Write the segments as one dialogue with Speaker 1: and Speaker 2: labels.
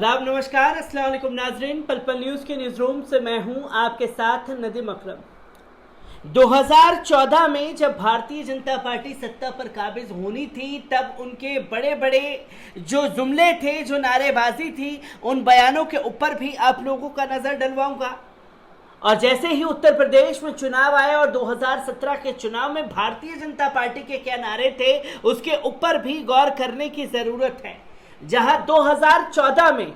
Speaker 1: आदाब, नमस्कार, अस्सलाम वालेकुम नाजरीन। पल पल न्यूज़ के न्यूज़ रूम से मैं हूं आपके साथ नदीम अकरम। 2014 में जब भारतीय जनता पार्टी सत्ता पर काबिज होनी थी, तब उनके बड़े बड़े जो जुमले थे, जो नारेबाजी थी, उन बयानों के ऊपर भी आप लोगों का नज़र डलवाऊंगा। और जैसे ही उत्तर प्रदेश में चुनाव आए और 2017 के चुनाव में भारतीय जनता पार्टी के क्या नारे थे, उसके ऊपर भी गौर करने की ज़रूरत है। जहां 2014 में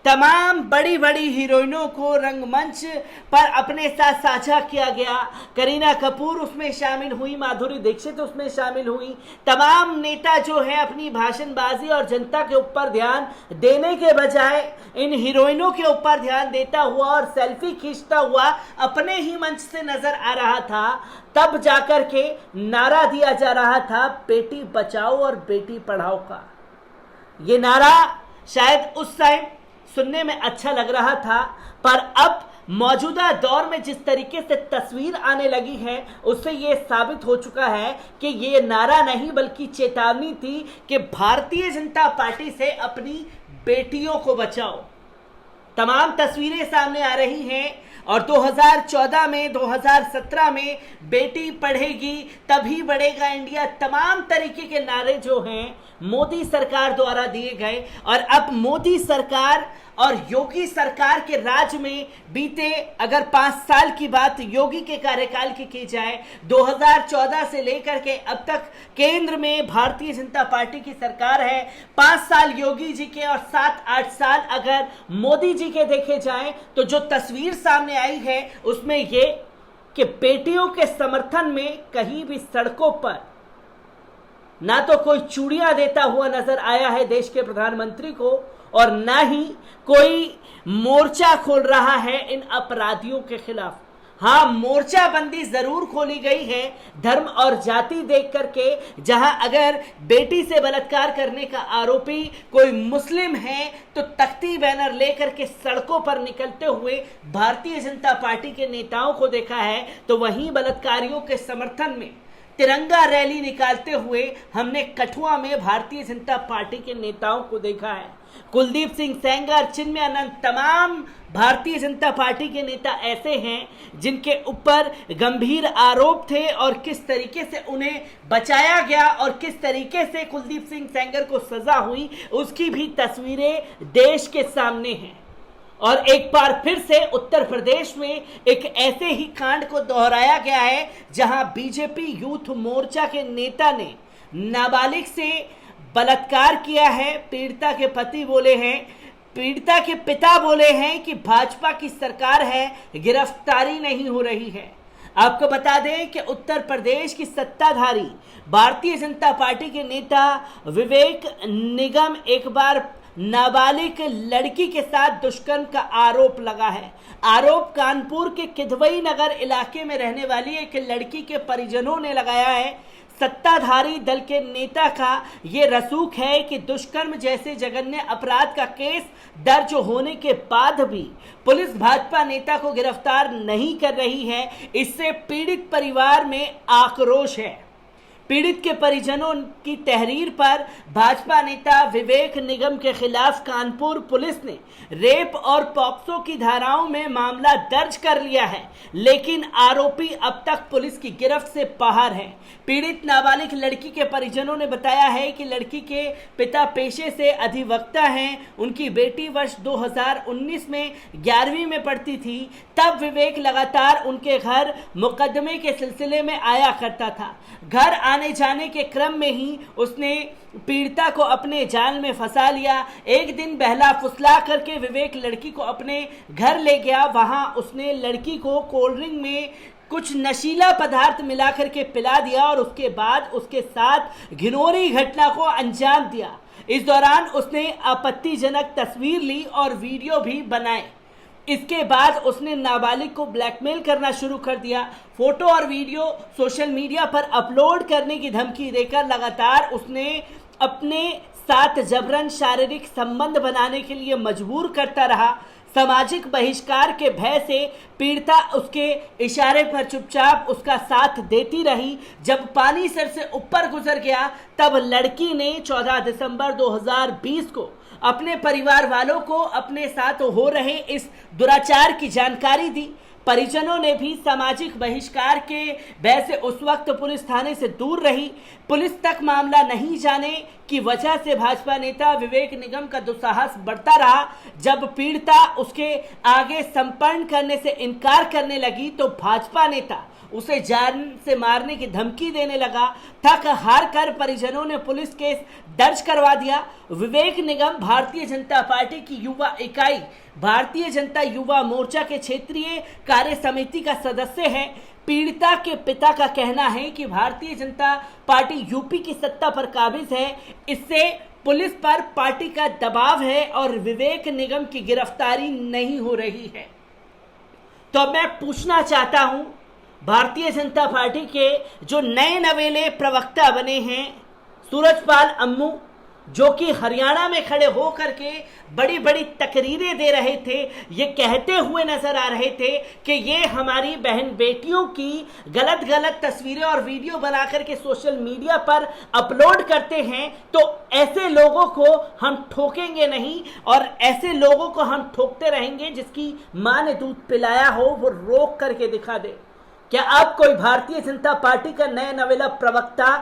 Speaker 1: तमाम बड़ी बड़ी हीरोइनों को रंगमंच पर अपने साथ साझा किया गया, करीना कपूर उसमें शामिल हुई, माधुरी दीक्षित उसमें शामिल हुई, तमाम नेता जो है अपनी भाषणबाजी और जनता के ऊपर ध्यान देने के बजाय इन हीरोइनों के ऊपर ध्यान देता हुआ और सेल्फी खींचता हुआ अपने ही मंच से नजर आ रहा था। तब जाकर के नारा दिया जा रहा था बेटी बचाओ और बेटी पढ़ाओ का। ये नारा शायद उस टाइम सुनने में अच्छा लग रहा था, पर अब मौजूदा दौर में जिस तरीके से तस्वीर आने लगी है, उससे ये साबित हो चुका है कि ये नारा नहीं बल्कि चेतावनी थी कि भारतीय जनता पार्टी से अपनी बेटियों को बचाओ। तमाम तस्वीरें सामने आ रही हैं और 2014 में 2017 में बेटी पढ़ेगी तभी बढ़ेगा इंडिया, तमाम तरीके के नारे जो हैं मोदी सरकार द्वारा दिए गए। और अब मोदी सरकार और योगी सरकार के राज में बीते अगर 5 साल की बात योगी के कार्यकाल की जाए, 2014 से लेकर के अब तक केंद्र में भारतीय जनता पार्टी की सरकार है। 5 साल योगी जी के और 7-8 साल अगर मोदी जी के देखे जाएं, तो जो तस्वीर सामने आई है उसमें ये कि बेटियों के समर्थन में कहीं भी सड़कों पर ना तो कोई चूड़ियां देता हुआ नजर आया है देश के प्रधानमंत्री को, और ना ही कोई मोर्चा खोल रहा है इन अपराधियों के खिलाफ। हाँ, मोर्चाबंदी जरूर खोली गई है धर्म और जाति देख करके, जहां अगर बेटी से बलात्कार करने का आरोपी कोई मुस्लिम है तो तख्ती बैनर लेकर के सड़कों पर निकलते हुए भारतीय जनता पार्टी के नेताओं को देखा है, तो वहीं बलात्कारियों के समर्थन में तिरंगा रैली निकालते हुए हमने कठुआ में भारतीय जनता पार्टी के नेताओं को देखा है। कुलदीप सिंह सेंगर, चिन्मयानंद, तमाम भारतीय जनता पार्टी के नेता ऐसे हैं जिनके ऊपर गंभीर आरोप थे और किस तरीके से उन्हें बचाया गया और किस तरीके से कुलदीप सिंह सेंगर को सजा हुई, उसकी भी तस्वीरें देश के सामने हैं। और एक बार फिर से उत्तर प्रदेश में एक ऐसे ही कांड को दोहराया गया है, जहां बीजेपी यूथ मोर्चा के नेता ने नाबालिग से बलात्कार किया है। पीड़िता के पति बोले हैं, पीड़िता के पिता बोले हैं कि भाजपा की सरकार है, गिरफ्तारी नहीं हो रही है। आपको बता दें कि उत्तर प्रदेश की सत्ताधारी भारतीय जनता पार्टी के नेता विवेक निगम एक बार नाबालिग लड़की के साथ दुष्कर्म का आरोप लगा है। आरोप कानपुर के किदवई नगर इलाके में रहने वाली एक लड़की के परिजनों ने लगाया है। सत्ताधारी दल के नेता का ये रसूख है कि दुष्कर्म जैसे जघन्य अपराध का केस दर्ज होने के बाद भी पुलिस भाजपा नेता को गिरफ्तार नहीं कर रही है। इससे पीड़ित परिवार में आक्रोश है। पीड़ित के परिजनों की तहरीर पर भाजपा नेता विवेक निगम के खिलाफ कानपुर पुलिस ने रेप और पॉक्सो की धाराओं में मामला दर्ज कर लिया है, लेकिन आरोपी अब तक पुलिस की गिरफ्त से बाहर है। पीड़ित नाबालिग लड़की के परिजनों ने बताया है कि लड़की के पिता पेशे से अधिवक्ता हैं। उनकी बेटी वर्ष 2019 में 11वीं में पढ़ती थी। तब विवेक लगातार उनके घर मुकदमे के सिलसिले में आया करता था। घर आने जाने के क्रम में ही उसने पीड़िता को अपने जाल में फंसा लिया। एक दिन बहला फुसला करके विवेक लड़की को अपने घर ले गया। वहां उसने लड़की को कोल्ड ड्रिंक में कुछ नशीला पदार्थ मिलाकर के पिला दिया और उसके बाद उसके साथ घिनौनी घटना को अंजाम दिया। इस दौरान उसने आपत्तिजनक तस्वीर ली और वीडियो भी बनाए। इसके बाद उसने नाबालिग को ब्लैकमेल करना शुरू कर दिया। फोटो और वीडियो सोशल मीडिया पर अपलोड करने की धमकी देकर लगातार उसने अपने साथ जबरन शारीरिक संबंध बनाने के लिए मजबूर करता रहा। सामाजिक बहिष्कार के भय से पीड़िता उसके इशारे पर चुपचाप उसका साथ देती रही। जब पानी सर से ऊपर गुजर गया, तब लड़की ने 14 दिसंबर 2020 को अपने परिवार वालों को अपने साथ हो रहे इस दुराचार की जानकारी दी। परिजनों ने भी सामाजिक बहिष्कार के भय से उस वक्त पुलिस थाने से दूर रही। पुलिस तक मामला नहीं जाने की वजह से भाजपा नेता विवेक निगम का दुस्साहस बढ़ता रहा। जब पीड़िता उसके आगे समर्पण करने से इनकार करने लगी तो भाजपा नेता उसे जान से मारने की धमकी देने लगा। थक हार कर परिजनों ने पुलिस केस दर्ज करवा दिया। विवेक निगम भारतीय जनता पार्टी की युवा इकाई भारतीय जनता युवा मोर्चा के क्षेत्रीय कार्य समिति का सदस्य है। पीड़िता के पिता का कहना है कि भारतीय जनता पार्टी यूपी की सत्ता पर काबिज है, इससे पुलिस पर पार्टी का दबाव है और विवेक निगम की गिरफ्तारी नहीं हो रही है। तो मैं पूछना चाहता हूं, भारतीय जनता पार्टी के जो नए नवेले प्रवक्ता बने हैं सूरजपाल अम्मू, जो कि हरियाणा में खड़े होकर के बड़ी बड़ी तकरीरें दे रहे थे, ये कहते हुए नजर आ रहे थे कि ये हमारी बहन बेटियों की गलत गलत तस्वीरें और वीडियो बना करके सोशल मीडिया पर अपलोड करते हैं, तो ऐसे लोगों को हम ठोकेंगे नहीं और ऐसे लोगों को हम ठोकते रहेंगे जिसकी मां ने दूध पिलाया हो वो रोक करके दिखा दे। क्या अब कोई भारतीय जनता पार्टी का नया नवेला प्रवक्ता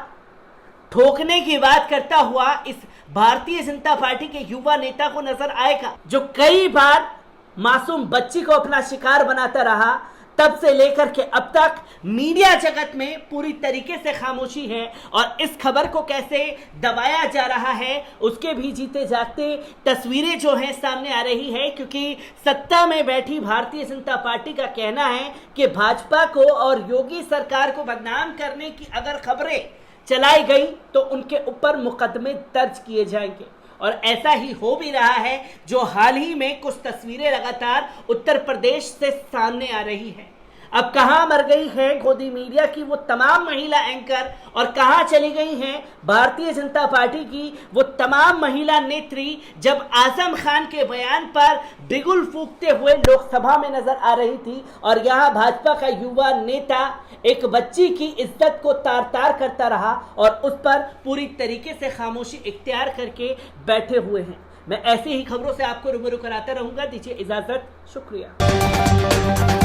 Speaker 1: ठोकने की बात करता हुआ इस भारतीय जनता पार्टी के युवा नेता को नजर आएगा, जो कई बार मासूम बच्ची को अपना शिकार बनाता रहा? तब से लेकर के अब तक मीडिया जगत में पूरी तरीके से खामोशी है और इस खबर को कैसे दबाया जा रहा है उसके भी जीते जागते तस्वीरें जो हैं सामने आ रही है। क्योंकि सत्ता में बैठी भारतीय जनता पार्टी का कहना है कि भाजपा को और योगी सरकार को बदनाम करने की अगर खबरें चलाई गई तो उनके ऊपर मुकदमे दर्ज किए जाएंगे, और ऐसा ही हो भी रहा है। जो हाल ही में कुछ तस्वीरें लगातार उत्तर प्रदेश से सामने आ रही हैं। अब कहां मर गई है गोदी मीडिया की वो तमाम महिला एंकर और कहां चली गई हैं भारतीय जनता पार्टी की वो तमाम महिला नेत्री, जब आजम खान के बयान पर बिगुल फूंकते हुए लोकसभा में नजर आ रही थी और यहां भाजपा का युवा नेता एक बच्ची की इज्जत को तार तार करता रहा और उस पर पूरी तरीके से खामोशी इख्तियार करके बैठे हुए हैं। मैं ऐसी ही खबरों से आपको रूबरू कराता रहूंगा। दीजिए इजाजत, शुक्रिया।